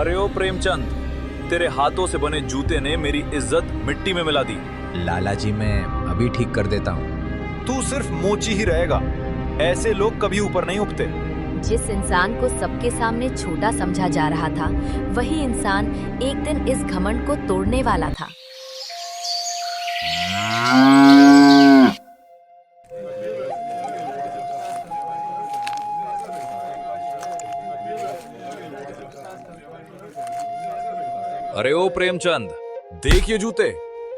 अरे ओ प्रेमचंद, तेरे हाथों से बने जूते ने मेरी इज्जत मिट्टी में मिला दी। लाला जी मैं अभी ठीक कर देता हूँ। तू सिर्फ मोची ही रहेगा, ऐसे लोग कभी ऊपर नहीं उठते। जिस इंसान को सबके सामने छोटा समझा जा रहा था, वही इंसान एक दिन इस घमंड को तोड़ने वाला था। अरे ओ प्रेमचंद, देख ये जूते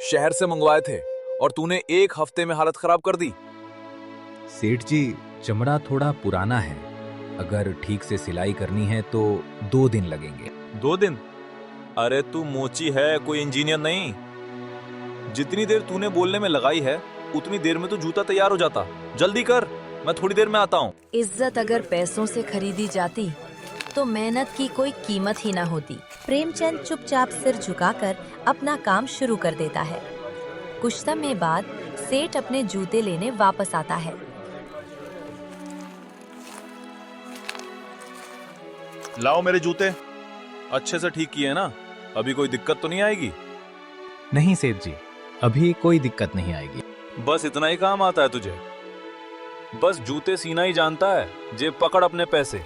शहर से मंगवाए थे और तूने एक हफ्ते में हालत खराब कर दी। सेठ जी, चमड़ा थोड़ा पुराना है, अगर ठीक से सिलाई करनी है तो 2 दिन लगेंगे। 2 दिन? अरे तू मोची है, कोई इंजीनियर नहीं। जितनी देर तूने बोलने में लगाई है उतनी देर में तो जूता तैयार हो जाता। जल्दी कर, मैं थोड़ी देर में आता हूँ। इज्जत अगर पैसों से खरीदी जाती तो मेहनत की कोई कीमत ही ना होती। प्रेमचंद चुपचाप सिर झुकाकर अपना काम शुरू कर देता है। कुछ समय बाद सेठ अपने जूते लेने वापस आता है। लाओ मेरे जूते, अच्छे से ठीक किए ना, अभी कोई दिक्कत तो नहीं आएगी? नहीं सेठ जी, अभी कोई दिक्कत नहीं आएगी। बस इतना ही काम आता है तुझे? बस जूते सीना ही जानता है, जेब पकड़ अपने पैसे।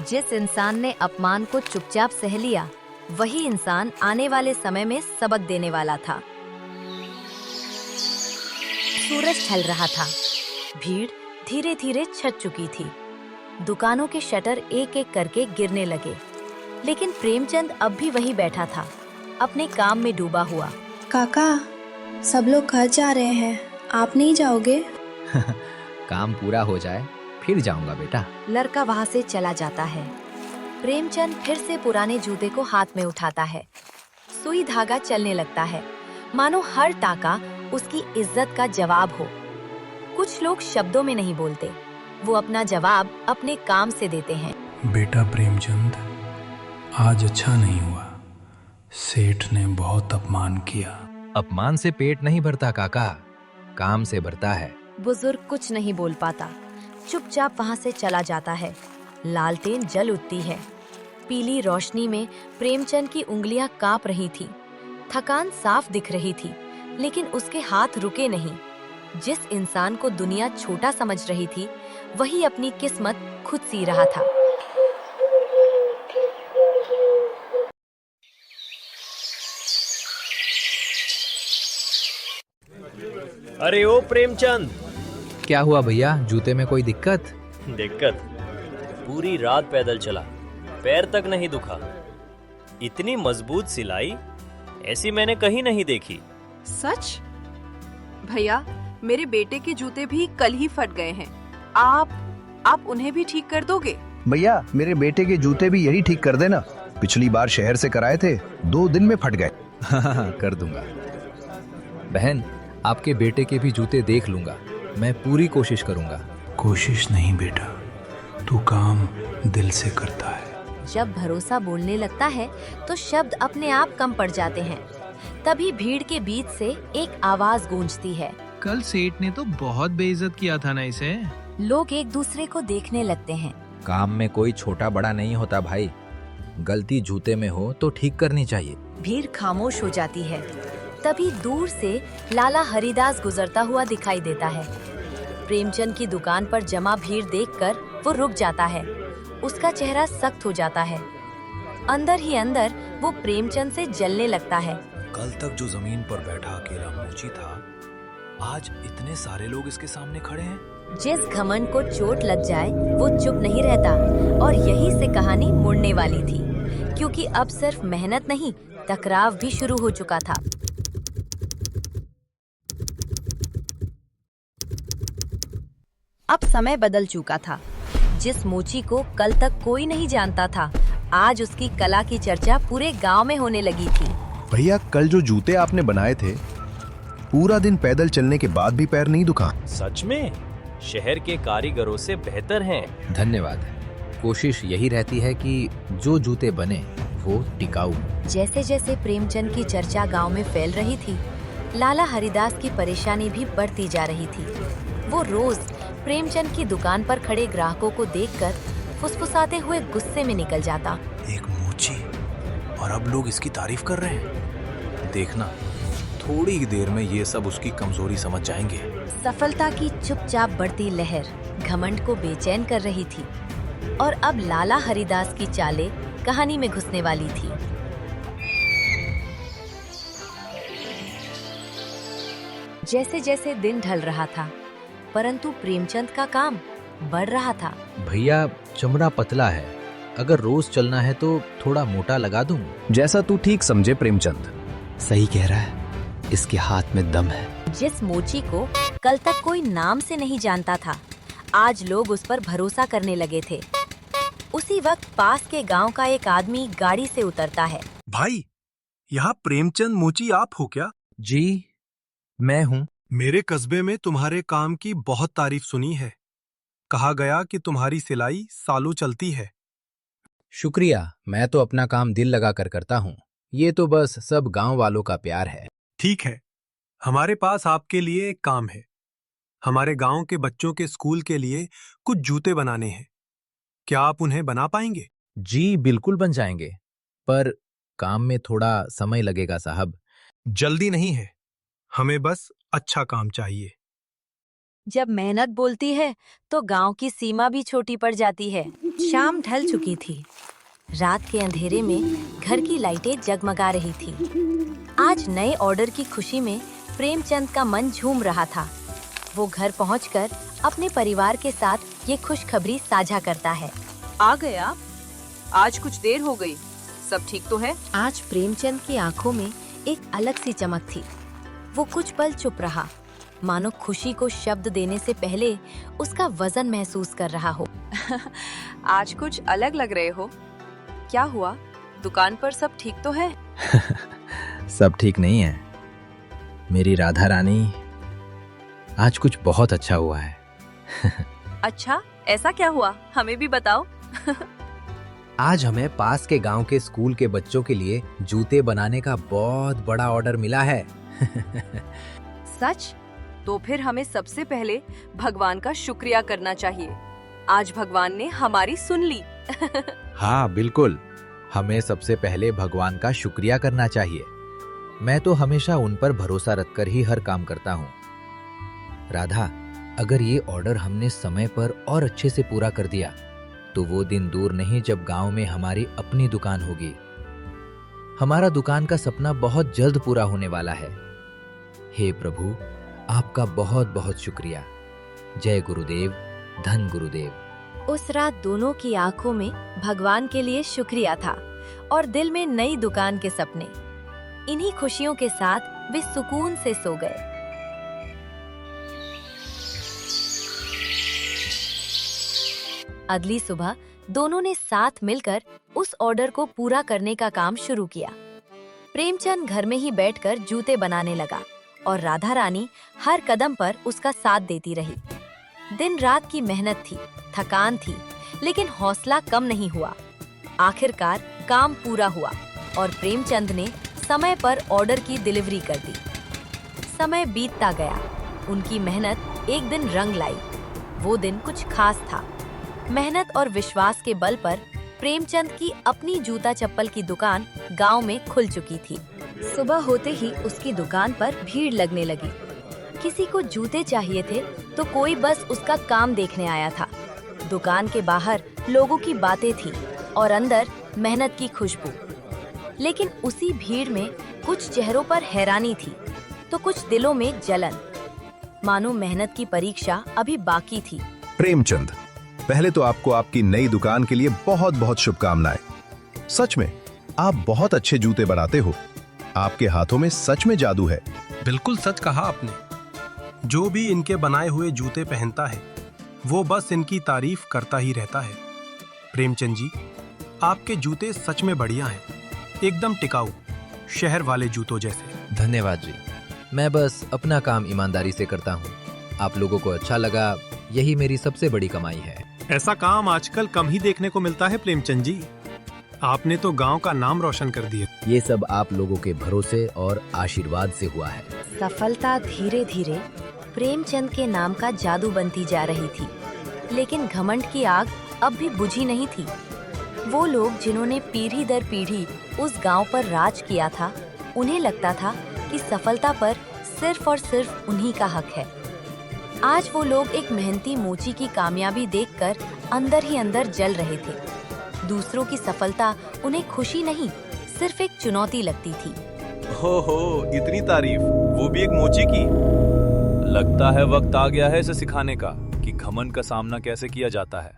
जिस इंसान ने अपमान को चुपचाप सह लिया, वही इंसान आने वाले समय में सबक देने वाला था। सूरज ढल रहा था, भीड़ धीरे धीरे छट चुकी थी। दुकानों के शटर एक एक करके गिरने लगे, लेकिन प्रेमचंद अब भी वहीं बैठा था, अपने काम में डूबा हुआ। काका, सब लोग घर जा रहे हैं, आप नहीं जाओगे? काम पूरा हो जाए फिर जाऊंगा बेटा। लड़का वहाँ से चला जाता है। प्रेमचंद फिर से पुराने जूते को हाथ में उठाता है। सुई धागा चलने लगता है, मानो हर टाका उसकी इज्जत का जवाब हो। कुछ लोग शब्दों में नहीं बोलते, वो अपना जवाब अपने काम से देते हैं। बेटा प्रेमचंद, आज अच्छा नहीं हुआ, सेठ ने बहुत अपमान किया। अपमान से पेट नहीं भरता काका, काम से भरता है। बुजुर्ग कुछ नहीं बोल पाता, चुपचाप वहाँ से चला जाता है। लालटेन जल उठती है। पीली रोशनी में प्रेमचंद की उंगलियां कांप रही थी। थकान साफ दिख रही थी, लेकिन उसके हाथ रुके नहीं। जिस इंसान को दुनिया छोटा समझ रही थी, वही अपनी किस्मत खुद सी रहा था। अरे ओ प्रेमचंद! क्या हुआ भैया, जूते में कोई दिक्कत? दिक्कत? पूरी रात पैदल चला, पैर तक नहीं दुखा। इतनी मजबूत सिलाई ऐसी मैंने कहीं नहीं देखी। सच? भैया, मेरे बेटे के जूते भी कल ही फट गए हैं। आप उन्हें भी ठीक कर दोगे? भैया, मेरे बेटे के जूते भी यही ठीक कर देना। पिछली बार शहर से कराए थे, 2 दिन में फट गए। हाँ, कर दूंगा। बहन, आपके बेटे के भी जूते देख लूंगा, मैं पूरी कोशिश करूंगा। कोशिश नहीं बेटा, तू काम दिल से करता है। जब भरोसा बोलने लगता है तो शब्द अपने आप कम पड़ जाते हैं। तभी भीड़ के बीच से एक आवाज गूंजती है। कल सेठ ने तो बहुत बेइज्जत किया था ना इसे। लोग एक दूसरे को देखने लगते हैं। काम में कोई छोटा बड़ा नहीं होता भाई, गलती जूते में हो तो ठीक करनी चाहिए। भीड़ खामोश हो जाती है। तभी दूर से लाला हरिदास गुजरता हुआ दिखाई देता है। प्रेमचंद की दुकान पर जमा भीड़ देखकर वो रुक जाता है। उसका चेहरा सख्त हो जाता है। अंदर ही अंदर वो प्रेमचंद से जलने लगता है। कल तक जो जमीन पर बैठा अकेला मोची था, आज इतने सारे लोग इसके सामने खड़े हैं। जिस घमंड को चोट लग जाए वो चुप नहीं रहता, और यही से कहानी मुड़ने वाली थी, क्योंकि अब सिर्फ मेहनत नहीं, टकराव भी शुरू हो चुका था। अब समय बदल चुका था। जिस मोची को कल तक कोई नहीं जानता था, आज उसकी कला की चर्चा पूरे गांव में होने लगी थी। भैया, कल जो जूते आपने बनाए थे, पूरा दिन पैदल चलने के बाद भी पैर नहीं दुखा। सच में? शहर के कारीगरों से बेहतर हैं। धन्यवाद। कोशिश यही रहती है कि जो जूते बने वो टिकाऊ। जैसे जैसे प्रेमचंद की चर्चा गांव में फैल रही थी, लाला हरिदास की परेशानी भी बढ़ती जा रही थी। वो रोज प्रेमचंद की दुकान पर खड़े ग्राहकों को देखकर फुसफुसाते हुए गुस्से में निकल जाता। एक मोची, और अब लोग इसकी तारीफ कर रहे हैं। देखना, थोड़ी ही देर में ये सब उसकी कमजोरी समझ जाएंगे। सफलता की चुपचाप बढ़ती लहर घमंड को बेचैन कर रही थी और अब लाला हरिदास की चालें कहानी में घुसने वाली थी। जैसे जैसे दिन ढल रहा था, परंतु प्रेमचंद का काम बढ़ रहा था। भैया, चमड़ा पतला है, अगर रोज चलना है तो थोड़ा मोटा लगा दूं। जैसा तू ठीक समझे प्रेमचंद। सही कह रहा है, इसके हाथ में दम है। जिस मोची को कल तक कोई नाम से नहीं जानता था, आज लोग उस पर भरोसा करने लगे थे। उसी वक्त पास के गांव का एक आदमी गाड़ी से उतरता है। भाई, यहाँ प्रेमचंद मोची आप हो क्या? जी, मैं हूँ। मेरे कस्बे में तुम्हारे काम की बहुत तारीफ सुनी है। कहा गया कि तुम्हारी सिलाई सालों चलती है। शुक्रिया, मैं तो अपना काम दिल लगा कर करता हूँ। ये तो बस सब गांव वालों का प्यार है। ठीक है, हमारे पास आपके लिए एक काम है। हमारे गांव के बच्चों के स्कूल के लिए कुछ जूते बनाने हैं। क्या आप उन्हें बना पाएंगे? जी बिल्कुल बन जाएंगे, पर काम में थोड़ा समय लगेगा साहब। जल्दी नहीं है, हमें बस अच्छा काम चाहिए। जब मेहनत बोलती है तो गांव की सीमा भी छोटी पड़ जाती है। शाम ढल चुकी थी। रात के अंधेरे में घर की लाइटें जगमगा रही थी। आज नए ऑर्डर की खुशी में प्रेमचंद का मन झूम रहा था। वो घर पहुंचकर अपने परिवार के साथ ये खुशखबरी साझा करता है। आ गए आप? आज कुछ देर हो गई, सब ठीक तो है? आज प्रेमचंद की आंखों में एक अलग सी चमक थी। वो कुछ पल चुप रहा, मानो खुशी को शब्द देने से पहले उसका वजन महसूस कर रहा हो। आज कुछ अलग लग रहे हो। क्या हुआ? दुकान पर सब ठीक तो है? सब ठीक नहीं है मेरी राधा रानी, आज कुछ बहुत अच्छा हुआ है। अच्छा, ऐसा क्या हुआ? हमें भी बताओ। आज हमें पास के गांव के स्कूल के बच्चों के लिए जूते बनाने का बहुत बड़ा ऑर्डर मिला है। सच? तो फिर हमें सबसे पहले भगवान का शुक्रिया करना चाहिए। आज भगवान ने हमारी सुन ली। हाँ बिल्कुल, हमें सबसे पहले भगवान का शुक्रिया करना चाहिए। मैं तो हमेशा उन पर भरोसा रखकर ही हर काम करता हूँ। राधा, अगर ये ऑर्डर हमने समय पर और अच्छे से पूरा कर दिया तो वो दिन दूर नहीं जब गांव में हमारी अपनी दुकान होगी। हमारा दुकान का सपना बहुत जल्द पूरा होने वाला है। हे प्रभु, आपका बहुत बहुत शुक्रिया। जय गुरुदेव, धन गुरुदेव। उस रात दोनों की आंखों में भगवान के लिए शुक्रिया था और दिल में नई दुकान के सपने। इन्हीं खुशियों के साथ वे सुकून से सो गए। अगली सुबह दोनों ने साथ मिलकर उस ऑर्डर को पूरा करने का काम शुरू किया। प्रेमचंद घर में ही बैठकर जूते बनाने लगा और राधा रानी हर कदम पर उसका साथ देती रही। दिन रात की मेहनत थी, थकान थी, लेकिन हौसला कम नहीं हुआ। आखिरकार काम पूरा हुआ और प्रेमचंद ने समय पर ऑर्डर की डिलीवरी कर दी। समय बीतता गया, उनकी मेहनत एक दिन रंग लाई। वो दिन कुछ खास था। मेहनत और विश्वास के बल पर प्रेमचंद की अपनी जूता चप्पल की दुकान गांव में खुल चुकी थी। सुबह होते ही उसकी दुकान पर भीड़ लगने लगी। किसी को जूते चाहिए थे तो कोई बस उसका काम देखने आया था। दुकान के बाहर लोगों की बातें थी और अंदर मेहनत की खुशबू। लेकिन उसी भीड़ में कुछ चेहरों पर हैरानी थी तो कुछ दिलों में जलन, मानो मेहनत की परीक्षा अभी बाकी थी। प्रेमचंद, पहले तो आपको आपकी नई दुकान के लिए बहुत बहुत शुभकामनाएं। सच में आप बहुत अच्छे जूते बनाते हो। आपके हाथों में सच में जादू है। बिल्कुल सच कहा आपने। जो भी इनके बनाए हुए जूते पहनता है वो बस इनकी तारीफ करता ही रहता है। प्रेमचंद जी, आपके जूते सच में बढ़िया हैं, एकदम टिकाऊ, शहर वाले जूतों जैसे। धन्यवाद जी, मैं बस अपना काम ईमानदारी से करता हूँ। आप लोगों को अच्छा लगा, यही मेरी सबसे बड़ी कमाई है। ऐसा काम आजकल कम ही देखने को मिलता है प्रेमचंद जी। आपने तो गांव का नाम रोशन कर दिया। ये सब आप लोगों के भरोसे और आशीर्वाद से हुआ है। सफलता धीरे धीरे प्रेमचंद के नाम का जादू बनती जा रही थी, लेकिन घमंड की आग अब भी बुझी नहीं थी। वो लोग जिन्होंने पीढ़ी दर पीढ़ी उस गांव पर राज किया था, उन्हें लगता था कि सफलता पर सिर्फ और सिर्फ उन्हीं का हक है। आज वो लोग एक मेहनती मोची की कामयाबी देखकर अंदर ही अंदर जल रहे थे। दूसरों की सफलता उन्हें खुशी नहीं, सिर्फ एक चुनौती लगती थी। हो, इतनी तारीफ, वो भी एक मोची की। लगता है वक्त आ गया है इसे सिखाने का कि घमंड का सामना कैसे किया जाता है।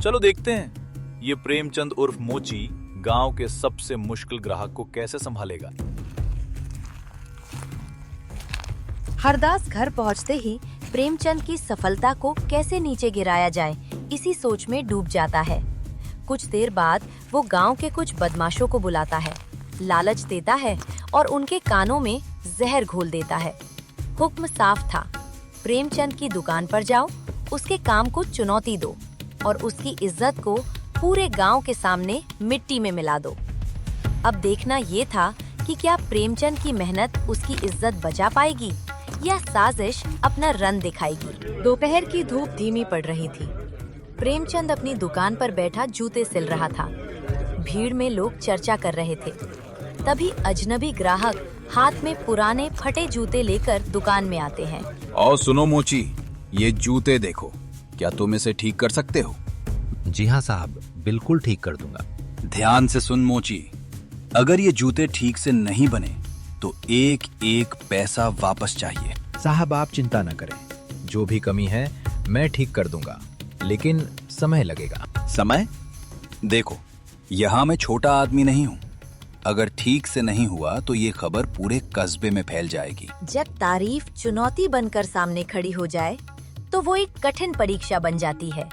चलो देखते हैं ये प्रेमचंद उर्फ मोची गांव के सबसे मुश्किल ग्राहक को कैसे संभालेगा। हरदास घर पहुंचते ही प्रेमचंद की सफलता को कैसे नीचे गिराया जाए, इसी सोच में डूब जाता है। कुछ देर बाद वो गांव के कुछ बदमाशों को बुलाता है, लालच देता है और उनके कानों में जहर घोल देता है। हुक्म साफ था, प्रेमचंद की दुकान पर जाओ, उसके काम को चुनौती दो और उसकी इज्जत को पूरे गांव के सामने मिट्टी में मिला दो। अब देखना ये था कि क्या प्रेमचंद की मेहनत उसकी इज्जत बचा पाएगी या साजिश अपना रन दिखाएगी। दोपहर की धूप धीमी पड़ रही थी। प्रेमचंद अपनी दुकान पर बैठा जूते सिल रहा था। भीड़ में लोग चर्चा कर रहे थे। तभी अजनबी ग्राहक हाथ में पुराने फटे जूते लेकर दुकान में आते हैं। और सुनो मोची, ये जूते देखो, क्या तुम इसे ठीक कर सकते हो? जी हाँ साहब, बिल्कुल ठीक कर दूंगा। ध्यान से सुन मोची, अगर ये जूते ठीक से नहीं बने तो एक एक पैसा वापस चाहिए। साहब आप चिंता न करें, जो भी कमी है मैं ठीक कर दूंगा, लेकिन समय लगेगा। समय? देखो, यहाँ मैं छोटा आदमी नहीं हूँ। अगर ठीक से नहीं हुआ तो ये खबर पूरे कस्बे में फैल जाएगी। जब तारीफ चुनौती बनकर सामने खड़ी हो जाए तो वो एक कठिन परीक्षा बन जाती है।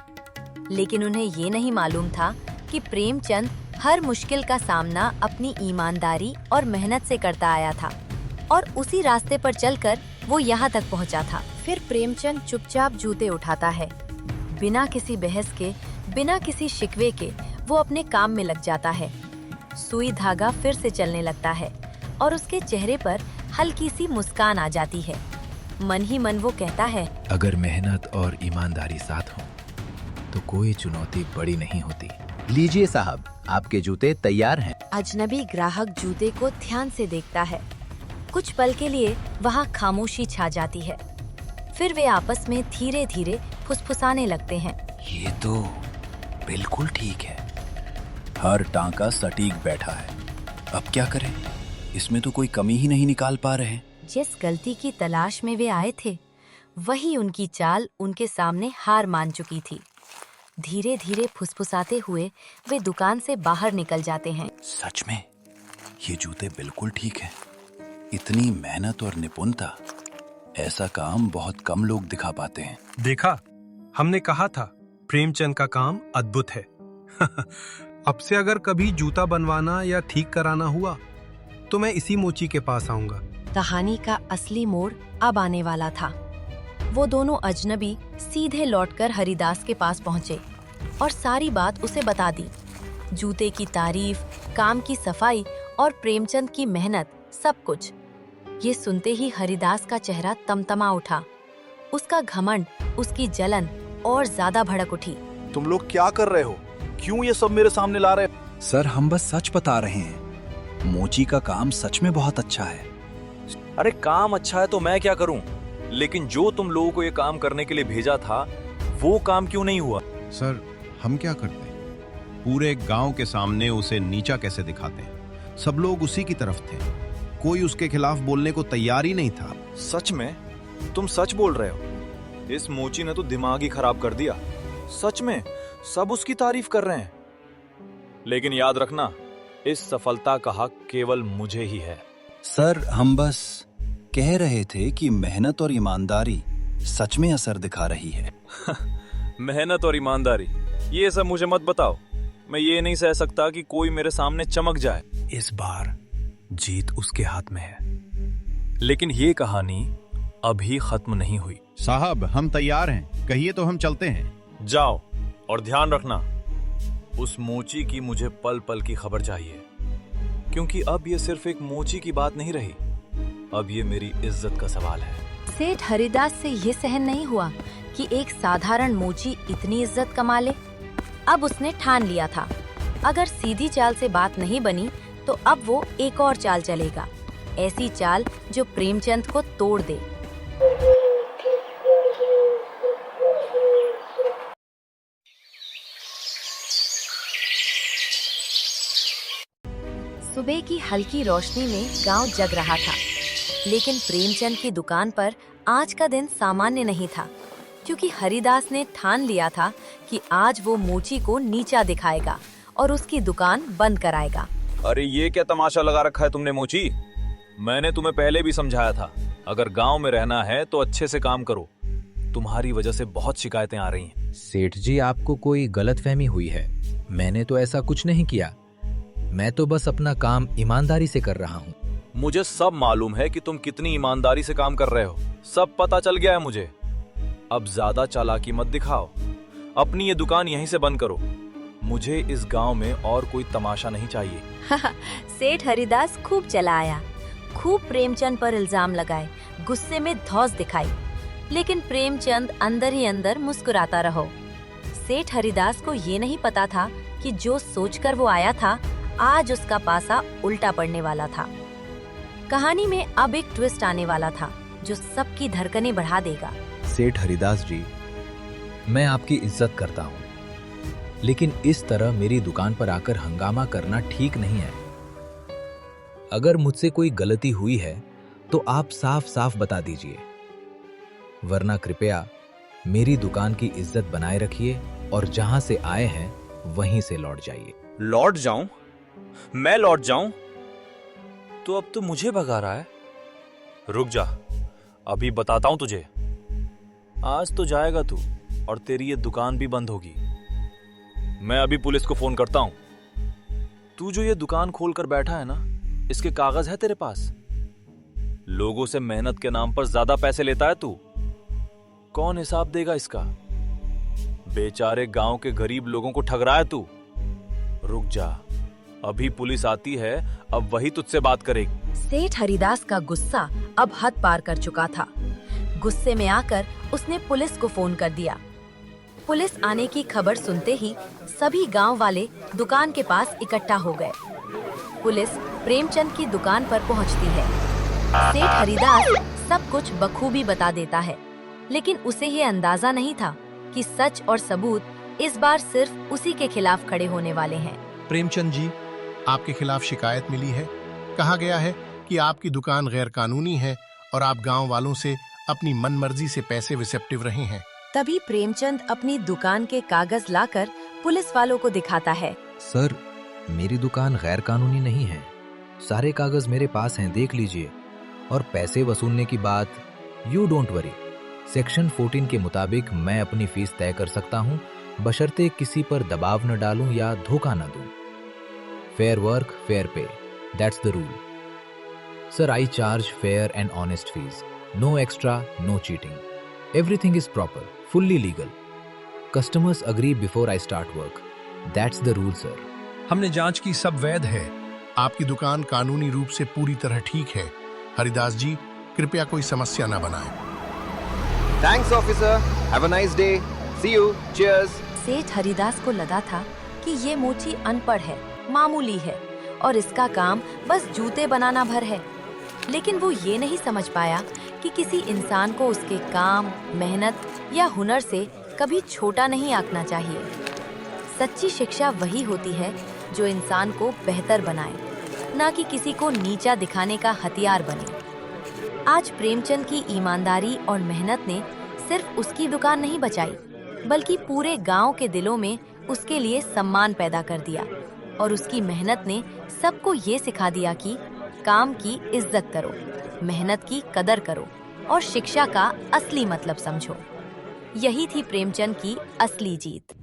लेकिन उन्हें ये नहीं मालूम था कि प्रेमचंद हर मुश्किल का सामना अपनी ईमानदारी और मेहनत से करता आया था और उसी रास्ते पर चलकर वो यहाँ तक पहुँचा था। फिर प्रेमचंद चुपचाप जूते उठाता है। बिना किसी बहस के, बिना किसी शिकवे के वो अपने काम में लग जाता है। सुई धागा फिर से चलने लगता है और उसके चेहरे पर हल्की सी मुस्कान आ जाती है। मन ही मन वो कहता है, अगर मेहनत और ईमानदारी साथ हो तो कोई चुनौती बड़ी नहीं होती। लीजिए साहब, आपके जूते तैयार हैं। अजनबी ग्राहक जूते को ध्यान से देखता है। कुछ पल के लिए वहाँ खामोशी छा जाती है। फिर वे आपस में धीरे धीरे फुसफुसाने लगते हैं। ये तो बिल्कुल ठीक है, हर टांका सटीक बैठा है। अब क्या करें? इसमें तो कोई कमी ही नहीं निकाल पा रहे। जिस गलती की तलाश में वे आए थे, वही उनकी चाल उनके सामने हार मान चुकी थी। धीरे धीरे फुसफुसाते हुए वे दुकान से बाहर निकल जाते हैं। सच में ये जूते बिल्कुल ठीक है। इतनी मेहनत और निपुणता, ऐसा काम बहुत कम लोग दिखा पाते हैं। देखा, हमने कहा था प्रेमचंद का काम अद्भुत है। अब से अगर कभी जूता बनवाना या ठीक कराना हुआ तो मैं इसी मोची के पास आऊंगा। कहानी का असली मोड़ अब आने वाला था। वो दोनों अजनबी सीधे लौटकर हरिदास के पास पहुंचे और सारी बात उसे बता दी। जूते की तारीफ, काम की सफाई और प्रेमचंद की मेहनत, सब कुछ। ये सुनते ही हरिदास का चेहरा तमतमा उठा। उसका घमंड, उसकी जलन और ज्यादा भड़क उठी। तुम लोग क्या कर रहे हो? क्यों ये सब मेरे सामने ला रहे हो? सर, हम बस सच बता रहे हैं। मोची का काम सच में बहुत अच्छा है। अरे काम अच्छा है तो मैं क्या करूं? लेकिन जो तुम लोगों को ये काम करने के लिए भेजा था, वो काम क्यों नहीं हुआ? सर, हम क्या करते? पूरे गांव के सामने उसे नीचा कैसे दिखाते? सब लोग उसी की तरफ थे। कोई उसके खिलाफ बोलने को तैयार ही नहीं था। सच में? तुम सच बोल रहे हो? इस मोची ने तो दिमाग ही खराब कर दिया। सच में सब उसकी तारीफ कर रहे हैं। लेकिन याद रखना, इस सफलता का हक केवल मुझे ही है। सर, हम बस कह रहे थे कि मेहनत और ईमानदारी सच में असर दिखा रही है। मेहनत और ईमानदारी, ये सब मुझे मत बताओ। मैं ये नहीं सह सकता कि कोई मेरे सामने चमक जाए। इस बार जीत उसके हाथ में है। लेकिन ये कहानी अभी खत्म नहीं हुई। साहब, हम तैयार हैं, कहिए तो हम चलते हैं। जाओ, और ध्यान रखना, उस मोची की मुझे पल पल की खबर चाहिए। क्योंकि अब ये सिर्फ एक मोची की बात नहीं रही, अब ये मेरी इज्जत का सवाल है। सेठ हरिदास से ये सहन नहीं हुआ कि एक साधारण मोची इतनी इज्जत कमा ले। अब उसने ठान लिया था, अगर सीधी चाल से बात नहीं बनी तो अब वो एक और चाल चलेगा, ऐसी चाल जो प्रेमचंद को तोड़ दे। सुबह की हल्की रोशनी में गांव जग रहा था, लेकिन प्रेमचंद की दुकान पर आज का दिन सामान्य नहीं था, क्योंकि हरिदास ने ठान लिया था कि आज वो मोची को नीचा दिखाएगा और उसकी दुकान बंद कराएगा। अरे ये क्या तमाशा लगा रखा है तुमने मोची? मैंने तुम्हें पहले भी समझाया था, अगर गांव में रहना है तो अच्छे से काम करो। तुम्हारी वजह से बहुत शिकायतें आ रही हैं। सेठ जी, आपको कोई गलतफहमी हुई है। मैंने तो ऐसा कुछ नहीं किया। मैं तो बस अपना काम ईमानदारी से कर रहा हूँ। मुझे सब मालूम है कि तुम कितनी ईमानदारी से काम कर रहे हो, सब पता चल गया है मुझे। अब ज्यादा चालाकी मत दिखाओ, अपनी ये दुकान यहीं से बंद करो। मुझे इस गांव में और कोई तमाशा नहीं चाहिए। सेठ हरिदास खूब चला आया, खूब प्रेमचंद पर इल्जाम लगाए, गुस्से में धौंस दिखाई, लेकिन प्रेमचंद अंदर ही अंदर मुस्कुराता रहो। सेठ हरिदास को ये नहीं पता था कि जो सोचकर वो आया था, आज उसका पासा उल्टा पड़ने वाला था। कहानी में अब एक ट्विस्ट आने वाला था जो सबकी धड़कनें बढ़ा देगा। सेठ हरिदास जी, मैं आपकी इज्जत करता हूँ, लेकिन इस तरह मेरी दुकान पर आकर हंगामा करना ठीक नहीं है। अगर मुझसे कोई गलती हुई है तो आप साफ साफ बता दीजिए, वरना कृपया मेरी दुकान की इज्जत बनाए रखिए और जहां से आए हैं वहीं से लौट जाइए। लौट जाऊं? मैं लौट जाऊं? तो अब तो मुझे भगा रहा है। रुक जा, अभी बताता हूं तुझे। आज तो जाएगा तू और तेरी ये दुकान भी बंद होगी। मैं अभी पुलिस को फोन करता हूं। तू जो ये दुकान खोलकर बैठा है ना, इसके कागज है तेरे पास? लोगों से मेहनत के नाम पर ज्यादा पैसे लेता है तू। कौन हिसाब देगा इसका? बेचारे गांव के गरीब लोगों को ठग रहा है तू। रुक जा, अभी पुलिस आती है, अब वही तुझसे बात करेगी। सेठ हरिदास का गुस्सा अब हद पार कर चुका था। गुस्से में आकर उसने पुलिस को फोन कर दिया। पुलिस आने की खबर सुनते ही सभी गांव वाले दुकान के पास इकट्ठा हो गए। पुलिस प्रेमचंद की दुकान पर पहुंचती है। सेठ हरिदास सब कुछ बखूबी बता देता है, लेकिन उसे ये अंदाजा नहीं था कि सच और सबूत इस बार सिर्फ उसी के खिलाफ खड़े होने वाले हैं। प्रेमचंद जी, आपके खिलाफ शिकायत मिली है। कहा गया है कि आपकी दुकान गैर कानूनी है और आप गांव वालों से अपनी मनमर्जी से पैसे विसेप्टिव रहे हैं। तभी प्रेमचंद अपनी दुकान के कागज लाकर पुलिस वालों को दिखाता है। सर, मेरी दुकान गैर कानूनी नहीं है, सारे कागज मेरे पास हैं, देख लीजिए। और पैसे वसूलने की बात, यू डोंट वरी, सेक्शन 14 के मुताबिक मैं अपनी फीस तय कर सकता हूँ, बशर्ते किसी पर दबाव न डालूं या धोखा न दूं। Fair work, fair pay, that's the rule. Sir, I charge fair and honest fees, no extra, no cheating, everything is proper, fully legal. Customers agree before I start work, that's the rule sir. हमने जांच की, सब वैध है। आपकी दुकान कानूनी रूप से पूरी तरह ठीक है। हरिदास जी, कृपया कोई समस्या न बनाएं। Thanks officer, have a nice day, see you, cheers. Seth Haridas को लगा था कि ये मोची अनपढ़ है, मामूली है और इसका काम बस जूते बनाना भर है, लेकिन वो ये नहीं समझ पाया कि किसी इंसान को उसके काम, मेहनत या हुनर से कभी छोटा नहीं आंकना चाहिए। सच्ची शिक्षा वही होती है जो इंसान को बेहतर बनाए, ना कि किसी को नीचा दिखाने का हथियार बने। आज प्रेमचंद की ईमानदारी और मेहनत ने सिर्फ उसकी दुकान नहीं बचाई, बल्कि पूरे गांव के दिलों में उसके लिए सम्मान पैदा कर दिया। और उसकी मेहनत ने सबको ये सिखा दिया कि काम की इज्जत करो, मेहनत की कदर करो और शिक्षा का असली मतलब समझो। यही थी प्रेमचंद की असली जीत।